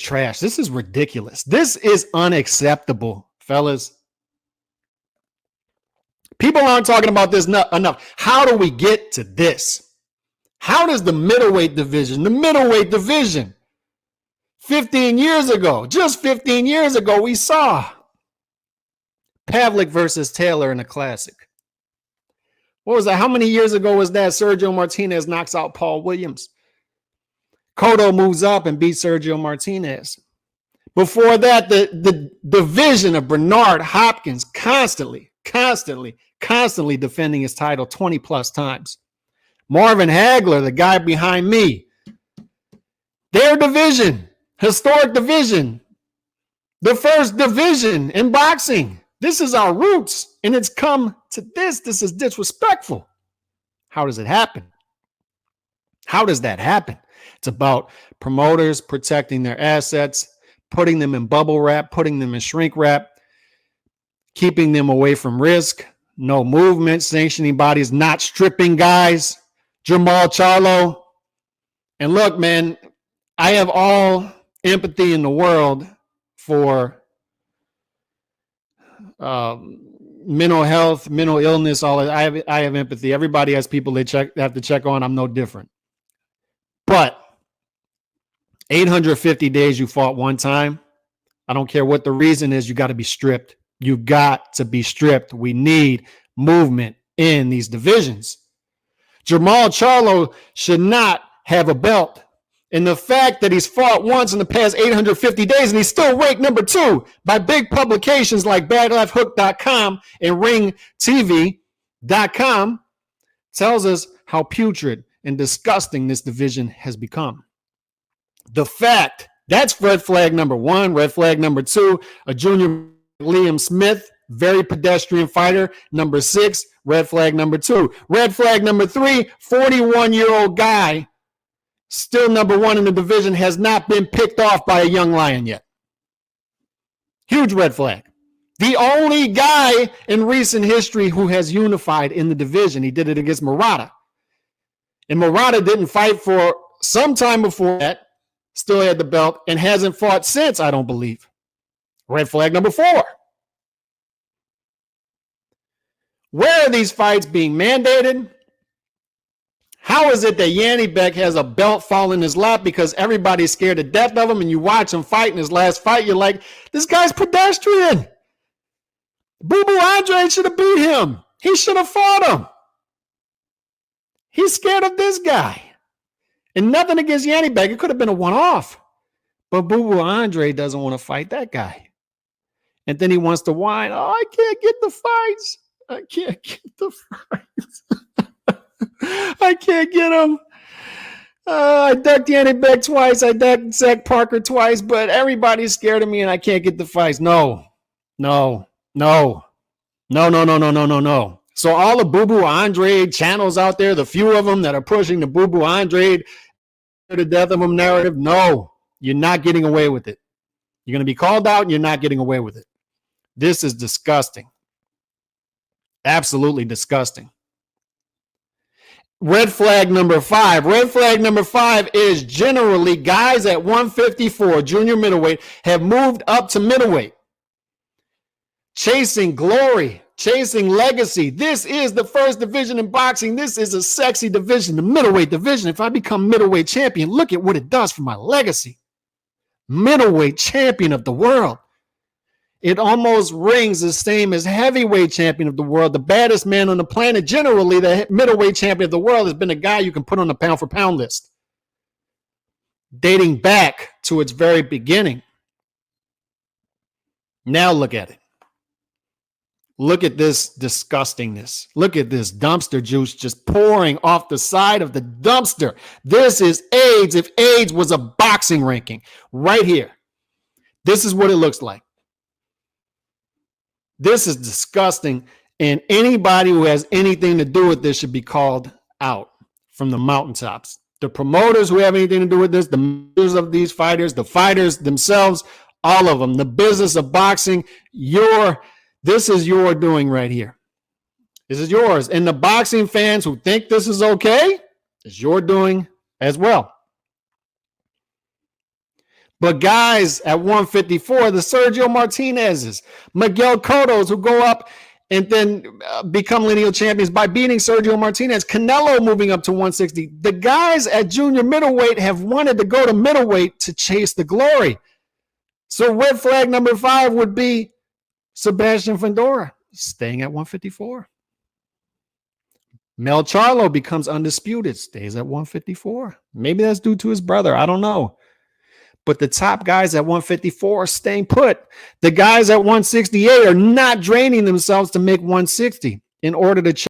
trash. This is ridiculous. This is unacceptable, fellas. People aren't talking about this enough. How do we get to this? How does the middleweight division, 15 years ago, just 15 years ago, we saw Pavlik versus Taylor in a classic. What was that? How many years ago was that? Sergio Martinez knocks out Paul Williams. Cotto moves up and beats Sergio Martinez. Before that, the division of Bernard Hopkins constantly defending his title 20 plus times. Marvin Hagler, the guy behind me, their division, historic division, the first division in boxing. This is our roots, and it's come to this. This is disrespectful. How does it happen? How does that happen? It's about promoters protecting their assets, putting them in bubble wrap, putting them in shrink wrap, keeping them away from risk, no movement, sanctioning bodies, not stripping guys, Jamal Charlo. And look, man, I have all empathy in the world for mental health, mental illness, all that. I have empathy. Everybody has people they have to check on. I'm no different. But 850 days you fought one time. I don't care what the reason is. You got to be stripped. You got to be stripped. We need movement in these divisions. Jamal Charlo should not have a belt. And the fact that he's fought once in the past 850 days and he's still ranked number 2 by big publications like BadLifeHook.com and RingTV.com tells us how putrid and disgusting this division has become. The fact, that's red flag number 1. Red flag number 2, a junior Liam Smith, very pedestrian fighter. Number 6, red flag number 2. Red flag number 3, 41-year-old guy, still number 1 in the division, has not been picked off by a young lion yet. Huge red flag. The only guy in recent history who has unified in the division. He did it against Murata. And Murata didn't fight for some time before that, still had the belt, and hasn't fought since, I don't believe. Red flag number 4. Where are these fights being mandated? How is it that Yanni Beck has a belt fall in his lap because everybody's scared to death of him, and you watch him fight in his last fight, you're like, this guy's pedestrian. Boo Boo Andre should have beat him. He should have fought him. He's scared of this guy. And nothing against Yanni Beck. It could have been a one-off. But Boo Boo Andre doesn't want to fight that guy. And then he wants to whine, oh, I can't get the fights. I can't get the fights. I can't get him. I ducked Yanni Beck twice. I ducked Zach Parker twice, but everybody's scared of me and I can't get the fights. No. So all the Boo Boo Andre channels out there, the few of them that are pushing the Boo Boo Andre to the death of him narrative, no, you're not getting away with it. You're going to be called out and you're not getting away with it. This is disgusting. Absolutely disgusting. Red flag number 5. Red flag number 5 is generally guys at 154, junior middleweight, have moved up to middleweight. Chasing glory, chasing legacy. This is the first division in boxing. This is a sexy division, the middleweight division. If I become middleweight champion, look at what it does for my legacy. Middleweight champion of the world. It almost rings the same as heavyweight champion of the world, the baddest man on the planet. Generally, the middleweight champion of the world has been a guy you can put on the pound-for-pound list, dating back to its very beginning. Now look at it. Look at this disgustingness. Look at this dumpster juice just pouring off the side of the dumpster. This is AIDS. If AIDS was a boxing ranking, right here. This is what it looks like. This is disgusting, and anybody who has anything to do with this should be called out from the mountaintops. The promoters who have anything to do with this, the members of these fighters, the fighters themselves, all of them. The business of boxing, this is your doing right here. This is yours. And the boxing fans who think this is okay, is your doing as well. But guys at 154, the Sergio Martinezes, Miguel Cottos, who go up and then become lineal champions by beating Sergio Martinez, Canelo moving up to 160. The guys at junior middleweight have wanted to go to middleweight to chase the glory. So red flag number 5 would be Sebastian Fundora staying at 154. Mel Charlo becomes undisputed, stays at 154. Maybe that's due to his brother. I don't know. But the top guys at 154 are staying put. The guys at 168 are not draining themselves to make 160 in order to